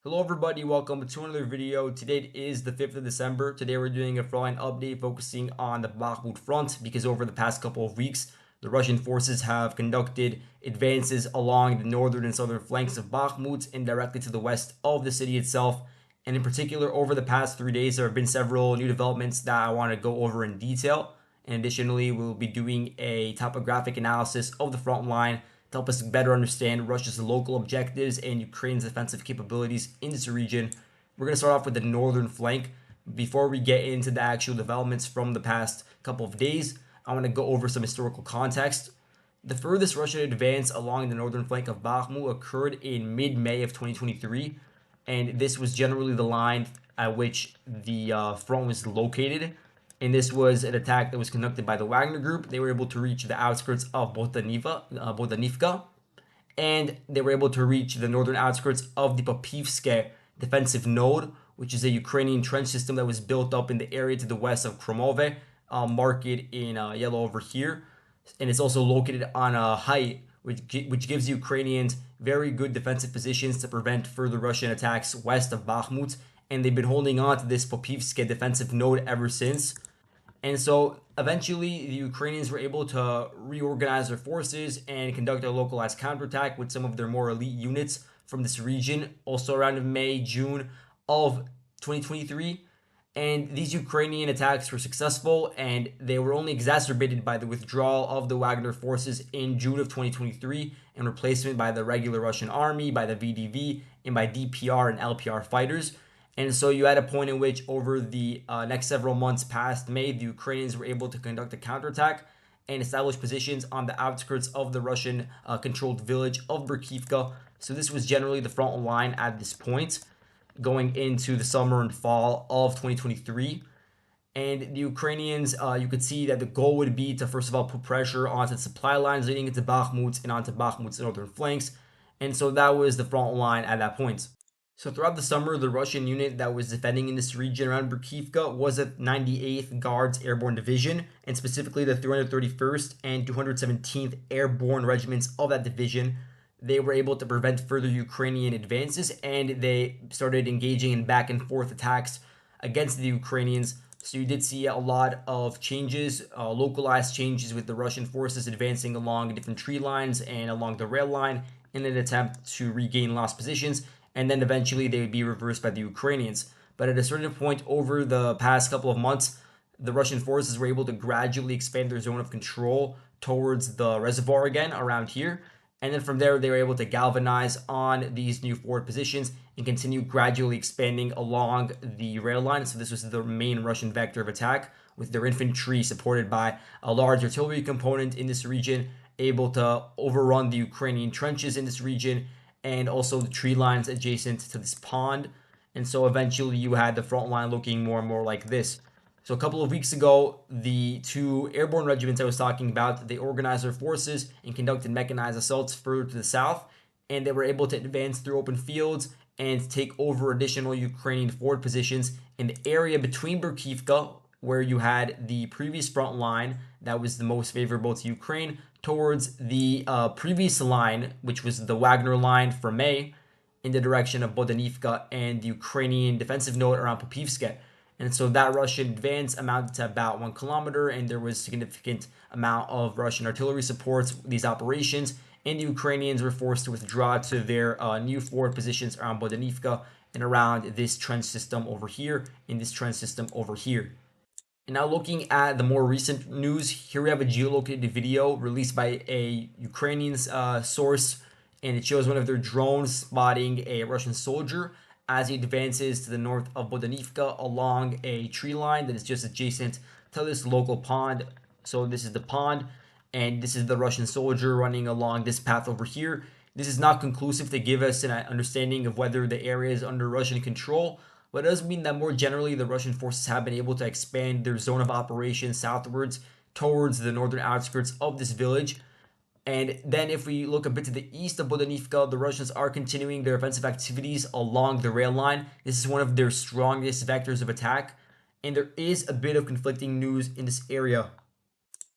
Hello everybody, welcome to another video. Today is the 5th of December. Today we're doing a frontline update focusing on the Bakhmut front because over the past couple of weeks, the Russian forces have conducted advances along the northern and southern flanks of Bakhmut and directly to the west of the city itself. And in particular, over the past 3 days, there have been several new developments that I want to go over in detail. And additionally, we'll be doing a topographic analysis of the front line to help us better understand Russia's local objectives and Ukraine's defensive capabilities in this region. We're going to start off with the northern flank. Before we get into the actual developments from the past couple of days, I want to go over some historical context. The furthest Russian advance along the northern flank of Bakhmut occurred in mid-May of 2023, and this was generally the line at which the front was located. And this was an attack that was conducted by the Wagner Group. They were able to reach the outskirts of Bohdanivka, and they were able to reach the northern outskirts of the Popivske defensive node, which is a Ukrainian trench system that was built up in the area to the west of Kromove, marked in yellow over here. And it's also located on a height which gives Ukrainians very good defensive positions to prevent further Russian attacks west of Bakhmut. And they've been holding on to this Popivske defensive node ever since. And so eventually the Ukrainians were able to reorganize their forces and conduct a localized counterattack with some of their more elite units from this region, also around May, June of 2023. And these Ukrainian attacks were successful, and they were only exacerbated by the withdrawal of the Wagner forces in June of 2023 and replacement by the regular Russian army, by the VDV, and by DPR and LPR fighters. And so you had a point in which over the next several months past May, the Ukrainians were able to conduct a counterattack and establish positions on the outskirts of the Russian controlled village of Berkivka. So this was generally the front line at this point going into the summer and fall of 2023. And the Ukrainians, you could see that the goal would be to first of all put pressure onto the supply lines leading into Bakhmut and onto Bakhmut's northern flanks. And so that was the front line at that point. So throughout the summer, the Russian unit that was defending in this region around Berkivka was the 98th Guards Airborne Division, and specifically the 331st and 217th Airborne Regiments of that division. They were able to prevent further Ukrainian advances, and they started engaging in back and forth attacks against the Ukrainians. So you did see a lot of changes, localized changes with the Russian forces advancing along different tree lines and along the rail line in an attempt to regain lost positions, and then eventually they would be reversed by the Ukrainians. But at a certain point over the past couple of months, the Russian forces were able to gradually expand their zone of control towards the reservoir again around here. And then from there, they were able to galvanize on these new forward positions and continue gradually expanding along the rail line. So this was the main Russian vector of attack, with their infantry supported by a large artillery component in this region, able to overrun the Ukrainian trenches in this region and also the tree lines adjacent to this pond. And so eventually you had the front line looking more and more like this. So a couple of weeks ago, the two airborne regiments I was talking about, they organized their forces and conducted mechanized assaults further to the south, and they were able to advance through open fields and take over additional Ukrainian forward positions in the area between Berkivka, where you had the previous front line that was the most favorable to Ukraine, towards the previous line, which was the Wagner line from May, in the direction of Bohdanivka and the Ukrainian defensive node around Popivske. And so that Russian advance amounted to about 1 kilometer, and there was significant amount of Russian artillery supports these operations, and the Ukrainians were forced to withdraw to their new forward positions around Bohdanivka and around this trench system over here, and this trench system over here. And now looking at the more recent news, here we have a geolocated video released by a Ukrainian source, and it shows one of their drones spotting a Russian soldier as he advances to the north of Bohdanivka along a tree line that is just adjacent to this local pond. So this is the pond, and this is the Russian soldier running along this path over here. This is not conclusive to give us an understanding of whether the area is under Russian control, but it does mean that more generally the Russian forces have been able to expand their zone of operations southwards towards the northern outskirts of this village. And then if we look a bit to the east of Bohdanivka, the Russians are continuing their offensive activities along the rail line. This is one of their strongest vectors of attack, and there is a bit of conflicting news in this area.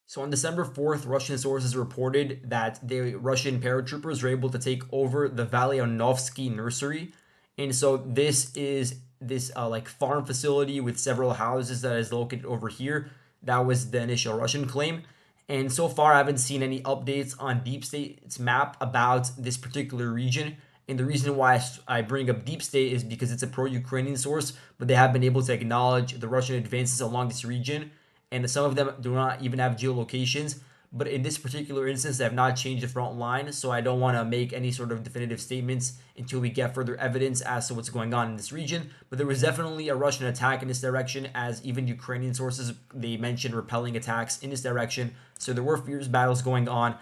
So on December 4th, Russian sources reported that the Russian paratroopers were able to take over the Valyanovsky nursery And so this is this like farm facility with several houses that is located over here. That was the initial Russian claim. And so far, I haven't seen any updates on Deep State's map about this particular region. And the reason why I bring up Deep State is because it's a pro Ukrainian source, but they have been able to acknowledge the Russian advances along this region. And some of them do not even have geolocations. But in this particular instance, they have not changed the front line, so I don't want to make any sort of definitive statements until we get further evidence as to what's going on in this region. But there was definitely a Russian attack in this direction, as even Ukrainian sources, they mentioned repelling attacks in this direction. So there were fierce battles going on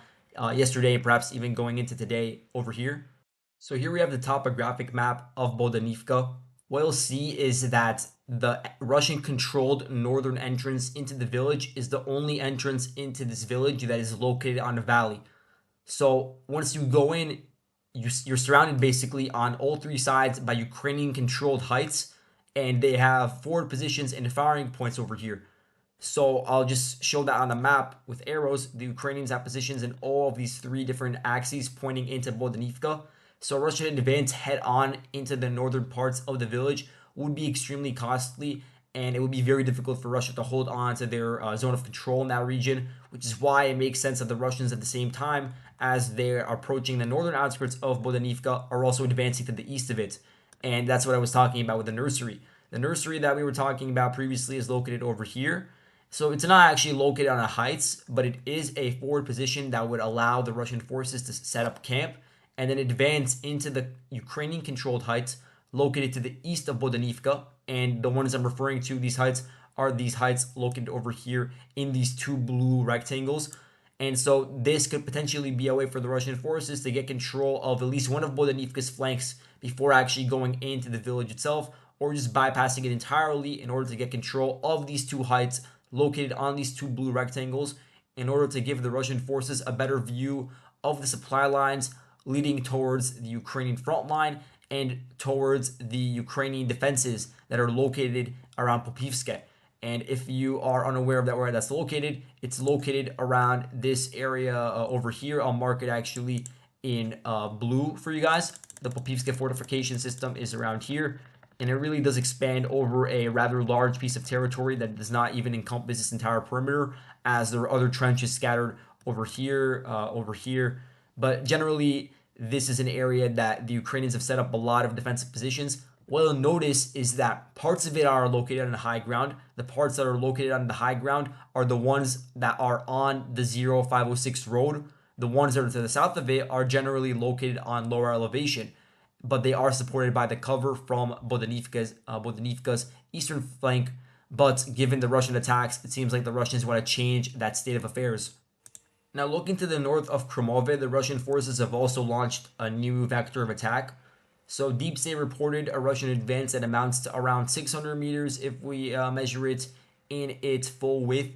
yesterday, perhaps even going into today over here. So here we have the topographic map of Bohdanivka. What you'll see is that the Russian-controlled northern entrance into the village is the only entrance into this village that is located on a valley. So once you go in, you're surrounded basically on all three sides by Ukrainian-controlled heights, and they have forward positions and firing points over here. So I'll just show that on the map with arrows. The Ukrainians have positions in all of these three different axes pointing into Bohdanivka. So Russian advance head on into the northern parts of the village would be extremely costly, and it would be very difficult for Russia to hold on to their zone of control in that region, which is why it makes sense that the Russians at the same time as they're approaching the northern outskirts of Bohdanivka are also advancing to the east of it. And that's what I was talking about with the nursery. The nursery that we were talking about previously is located over here. So it's not actually located on a heights, but it is a forward position that would allow the Russian forces to set up camp and then advance into the Ukrainian controlled heights located to the east of Bohdanivka. And the ones I'm referring to, these heights, are these heights located over here in these two blue rectangles. And so this could potentially be a way for the Russian forces to get control of at least one of Bohdanivka's flanks before actually going into the village itself, or just bypassing it entirely in order to get control of these two heights located on these two blue rectangles, in order to give the Russian forces a better view of the supply lines leading towards the Ukrainian front line and towards the Ukrainian defenses that are located around Popivske. And if you are unaware of that where that's located, it's located around this area over here. I'll mark it actually in blue for you guys. The Popivske fortification system is around here, and it really does expand over a rather large piece of territory that does not even encompass this entire perimeter, as there are other trenches scattered over here. But generally, this is an area that the Ukrainians have set up a lot of defensive positions. What you'll notice is that parts of it are located on the high ground. The parts that are located on the high ground are the ones that are on the 0506 road. The ones that are to the south of it are generally located on lower elevation, but they are supported by the cover from Bohdanivka's eastern flank. But given the Russian attacks, it seems like the Russians want to change that state of affairs. Now, looking to the north of Kromove, the Russian forces have also launched a new vector of attack. So Deep State reported a Russian advance that amounts to around 600 meters if we measure it in its full width.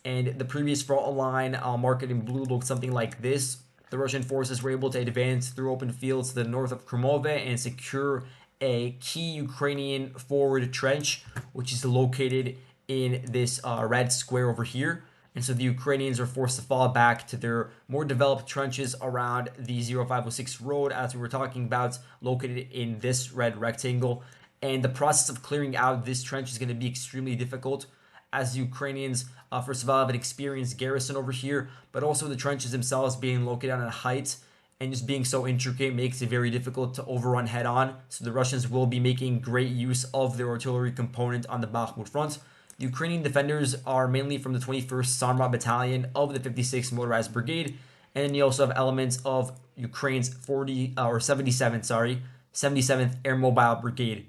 And the previous front line, I'll mark it in blue, looked something like this. The Russian forces were able to advance through open fields to the north of Kromove and secure a key Ukrainian forward trench, which is located in this red square over here. And so the Ukrainians are forced to fall back to their more developed trenches around the 0506 road, as we were talking about, located in this red rectangle. And the process of clearing out this trench is going to be extremely difficult, as the Ukrainians, first of all, have an experienced garrison over here, but also the trenches themselves being located on a height and just being so intricate makes it very difficult to overrun head on. So the Russians will be making great use of their artillery component on the Bakhmut front. The Ukrainian defenders are mainly from the 21st Samra Battalion of the 56th Motorized Brigade, and then you also have elements of Ukraine's 77th Air Mobile Brigade.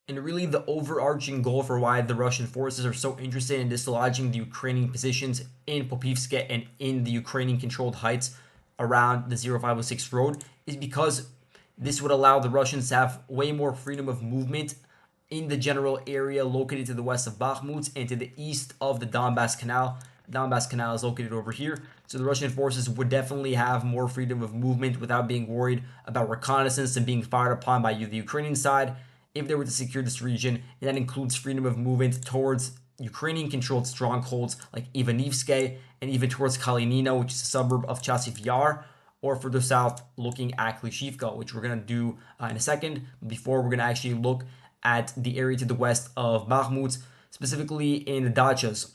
And really, the overarching goal for why the Russian forces are so interested in dislodging the Ukrainian positions in Popivske and in the Ukrainian-controlled heights around the 0506 road is because this would allow the Russians to have way more freedom of movement in the general area located to the west of Bakhmut and to the east of the Donbass Canal. The Donbass Canal is located over here. So the Russian forces would definitely have more freedom of movement without being worried about reconnaissance and being fired upon by the Ukrainian side if they were to secure this region. And that includes freedom of movement towards Ukrainian-controlled strongholds like Ivanivske and even towards Kalinina, which is a suburb of Chasiv Yar, or further south, looking at Klishchiivka, which we're going to do in a second. Before, we're going to actually look at the area to the west of Bakhmut, specifically in the Dachas.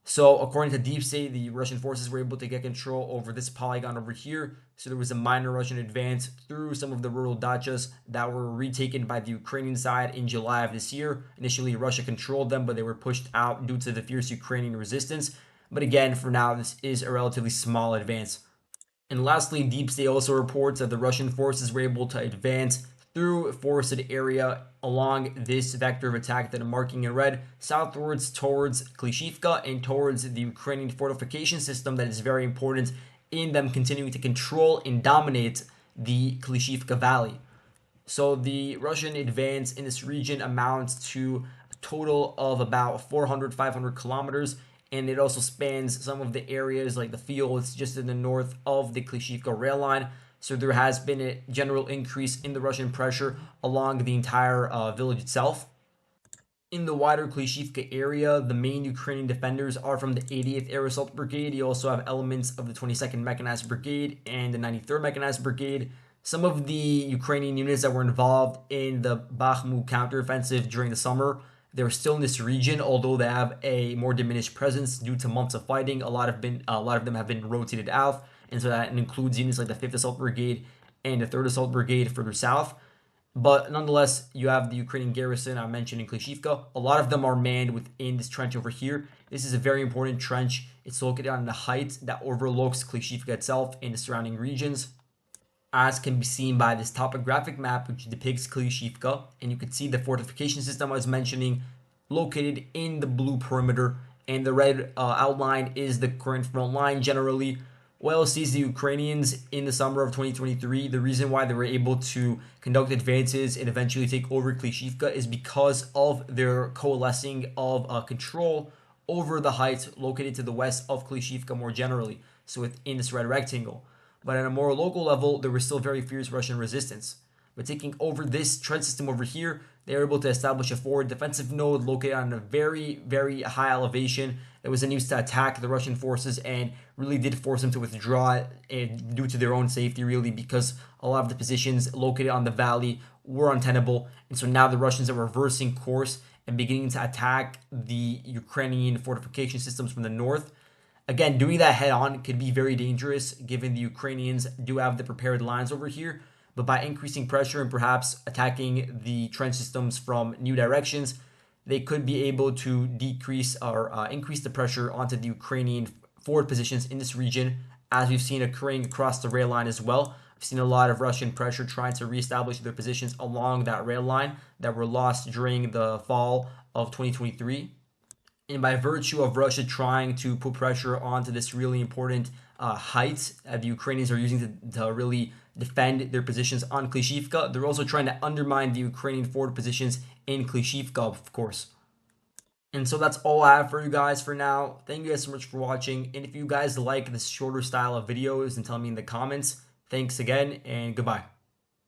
So, according to Deep State, the Russian forces were able to get control over this polygon over here. So, there was a minor Russian advance through some of the rural dachas that were retaken by the Ukrainian side in July of this year. Initially, Russia controlled them, but they were pushed out due to the fierce Ukrainian resistance. But again, for now, this is a relatively small advance. And lastly, Deep State also reports that the Russian forces were able to advance through a forested area along this vector of attack that I'm marking in red, southwards towards Klishchiivka and towards the Ukrainian fortification system that is very important in them continuing to control and dominate the Klishchiivka Valley. So the Russian advance in this region amounts to a total of about 400, 500 kilometers. And it also spans some of the areas like the fields just in the north of the Klishchiivka rail line. So there has been a general increase in the Russian pressure along the entire village itself. In the wider Klishchiivka area, the main Ukrainian defenders are from the 80th Air Assault Brigade. You also have elements of the 22nd Mechanized Brigade and the 93rd Mechanized Brigade. Some of the Ukrainian units that were involved in the Bakhmut counteroffensive during the summer, they're still in this region, although they have a more diminished presence due to months of fighting. A lot of them have been rotated out, and so that includes units like the 5th Assault Brigade and the 3rd Assault Brigade further south. But nonetheless, you have the Ukrainian garrison I mentioned in Klishchiivka. A lot of them are manned within this trench over here. This is a very important trench. It's located on the height that overlooks Klishchiivka itself and the surrounding regions, as can be seen by this topographic map which depicts Klishchiivka. And you can see the fortification system I was mentioning located in the blue perimeter, and the red outline is the current front line generally. Well, sees the Ukrainians in the summer of 2023. The reason why they were able to conduct advances and eventually take over Klishchiivka is because of their coalescing of control over the heights located to the west of Klishchiivka more generally, so within this red rectangle. But at a more local level, there was still very fierce Russian resistance. But taking over this trench system over here, they were able to establish a forward defensive node located on a very, very high elevation that was used to attack the Russian forces and really did force them to withdraw due to their own safety, really, because a lot of the positions located on the valley were untenable. And so now the Russians are reversing course and beginning to attack the Ukrainian fortification systems from the north. Again, doing that head on could be very dangerous given the Ukrainians do have the prepared lines over here. But by increasing pressure and perhaps attacking the trench systems from new directions, they could be able to decrease or increase the pressure onto the Ukrainian forward positions in this region, as we've seen occurring across the rail line as well. We've seen a lot of Russian pressure trying to reestablish their positions along that rail line that were lost during the fall of 2023. And by virtue of Russia trying to put pressure onto this really important height the Ukrainians are using to really defend their positions on Klishchiivka, they're also trying to undermine the Ukrainian forward positions in Klishchiivka, of course. And so that's all I have for you guys for now. Thank you guys so much for watching. And if you guys like this shorter style of videos, then tell me in the comments. Thanks again, and goodbye.